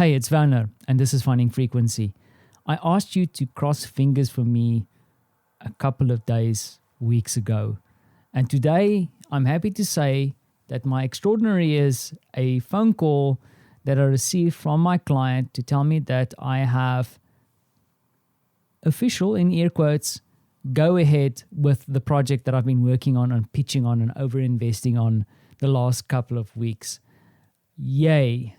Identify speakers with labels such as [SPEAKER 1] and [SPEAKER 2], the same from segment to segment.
[SPEAKER 1] Hey, it's Werner, and this is Finding Frequency. I asked you to cross fingers for me a couple of weeks ago. And today, I'm happy to say that my extraordinary is a phone call that I received from my client to tell me that I have official, in air quotes, go ahead with the project that I've been working on and pitching on and over-investing on the last couple of weeks. Yay.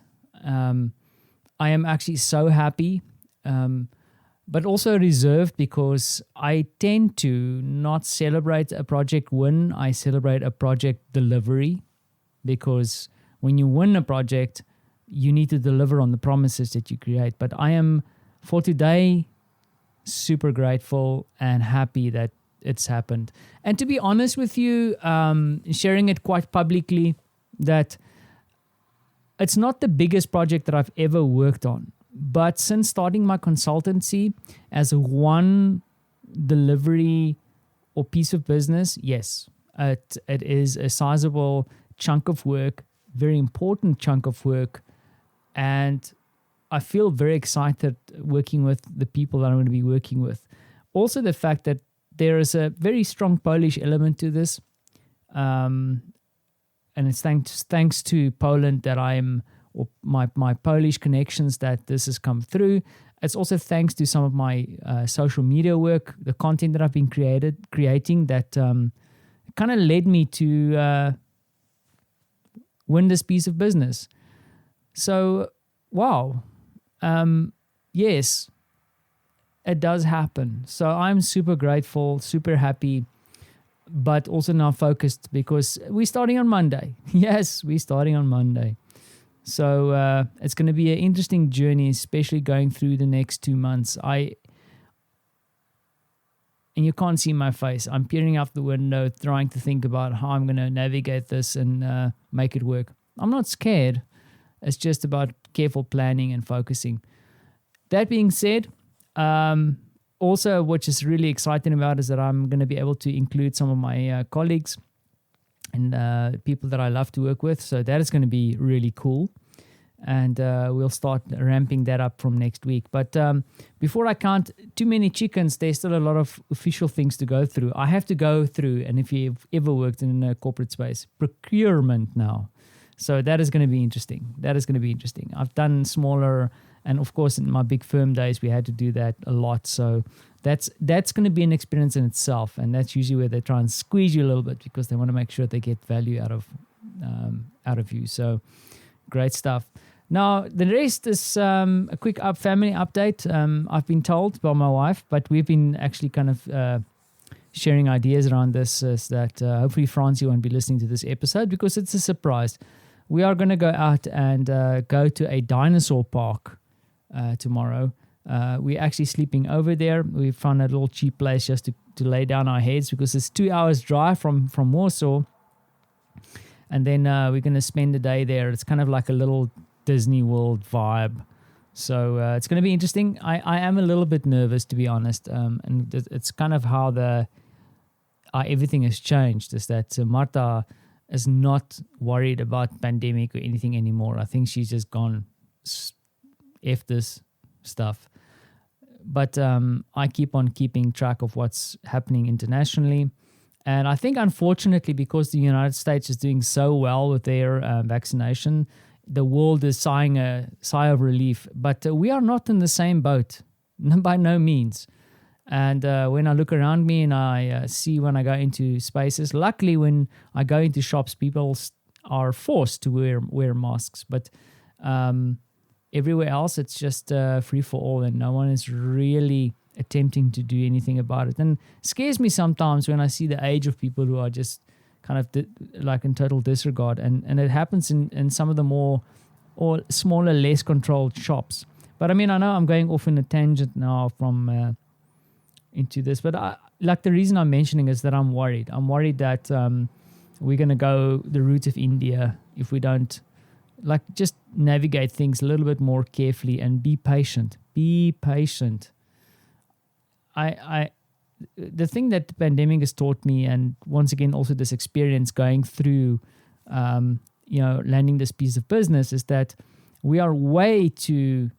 [SPEAKER 1] I am actually so happy, but also reserved because I tend to not celebrate a project win. I celebrate a project delivery, because when you win a project, you need to deliver on the promises that you create. But I am, for today, super grateful and happy that it's happened. And to be honest with you, sharing it quite publicly, that it's not the biggest project that I've ever worked on. But since starting my consultancy as one delivery or piece of business, yes, it is a sizable chunk of work, very important chunk of work. And I feel very excited working with the people that I'm going to be working with. Also, the fact that there is a very strong Polish element to this. And it's thanks to Poland that or my Polish connections, that this has come through. It's also thanks to some of my social media work, the content that I've been creating that kind of led me to win this piece of business. So, wow. Yes, it does happen. So I'm super grateful, super happy, but also now focused because we're starting on Monday. Yes, we're starting on Monday. So it's going to be an interesting journey, especially going through the next 2 months. And you can't see my face. I'm peering out the window, trying to think about how I'm going to navigate this and make it work. I'm not scared. It's just about careful planning and focusing. That being said, also, which is really exciting about is that I'm going to be able to include some of my colleagues and people that I love to work with. So that is going to be really cool. And we'll start ramping that up from next week. But before I count too many chickens, there's still a lot of official things to go through. I have to go through, and if you've ever worked in a corporate space, procurement now. So that is going to be interesting. I've done smaller, and of course in my big firm days, we had to do that a lot. So that's going to be an experience in itself. And that's usually where they try and squeeze you a little bit because they want to make sure they get value out of you. So great stuff. Now, the rest is a quick family update. I've been told by my wife, but we've been actually kind of sharing ideas around this, is that hopefully Francie won't be listening to this episode because it's a surprise. We are going to go out and go to a dinosaur park tomorrow. We're actually sleeping over there. We found a little cheap place just to lay down our heads because it's 2 hours drive from Warsaw. And then we're going to spend the day there. It's kind of like a little Disney World vibe. So it's going to be interesting. I am a little bit nervous, to be honest. And it's kind of how everything has changed, is that Marta is not worried about pandemic or anything anymore. I think she's just gone, F this stuff. But I keep on keeping track of what's happening internationally. And I think, unfortunately, because the United States is doing so well with their vaccination, the world is sighing a sigh of relief. But we are not in the same boat, by no means. And when I look around me and I see when I go into spaces, luckily when I go into shops, people are forced to wear masks. But everywhere else, it's just free for all, and no one is really attempting to do anything about it. And it scares me sometimes when I see the age of people who are just kind of like in total disregard. And it happens in some of the more or smaller, less controlled shops. But I mean, I know I'm going off in a tangent now from into this, but the reason I'm mentioning is that I'm worried. I'm worried that we're going to go the route of India if we don't just navigate things a little bit more carefully and be patient. Be patient. The thing that the pandemic has taught me, and once again also this experience going through landing this piece of business, is that we are way too,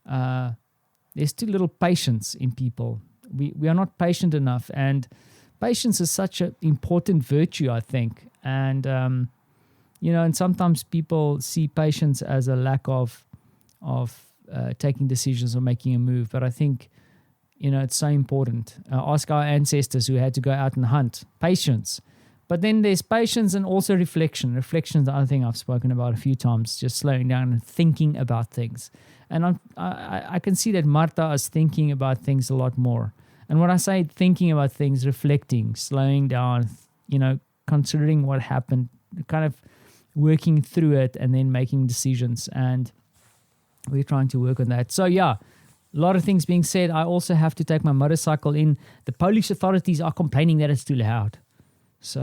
[SPEAKER 1] there's too little patience in people. We are not patient enough, and patience is such an important virtue, I think. And, and sometimes people see patience as a lack of taking decisions or making a move. But I think, it's so important. Ask our ancestors who had to go out and hunt. Patience. But then there's patience and also reflection. Reflection is the other thing I've spoken about a few times, just slowing down and thinking about things. And I can see that Martha is thinking about things a lot more. And when I say thinking about things, reflecting, slowing down, considering what happened, kind of working through it and then making decisions. And we're trying to work on that. So, yeah, a lot of things being said. I also have to take my motorcycle in. The Polish authorities are complaining that it's too loud. So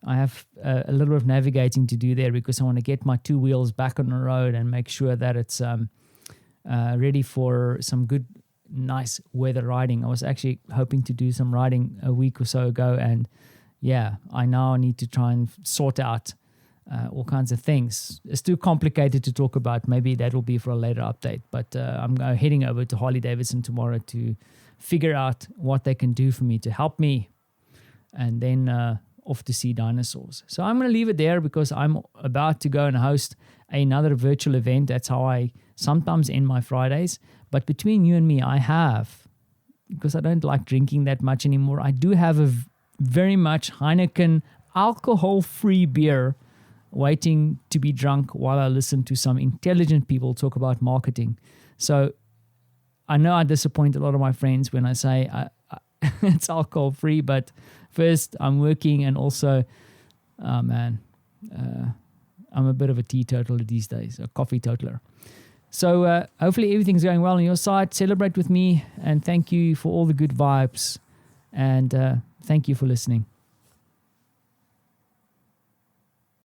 [SPEAKER 1] I have a little bit of navigating to do there because I want to get my two wheels back on the road and make sure that it's ready for some good, nice weather riding. I was actually hoping to do some riding a week or so ago, and I now need to try and sort out all kinds of things. It's too complicated to talk about. Maybe that will be for a later update. But I'm heading over to Harley Davidson tomorrow to figure out what they can do for me to help me, and then off to see dinosaurs. So I'm going to leave it there because I'm about to go and host another virtual event. That's how I sometimes end my Fridays. But between you and me, I have, because I don't like drinking that much anymore, I do have a very much Heineken alcohol-free beer waiting to be drunk while I listen to some intelligent people talk about marketing. So I know I disappoint a lot of my friends when I say it's alcohol-free, but first I'm working, and also, I'm a bit of a teetotaler these days, a coffee totaler. So hopefully everything's going well on your side. Celebrate with me, and thank you for all the good vibes, and thank you for listening.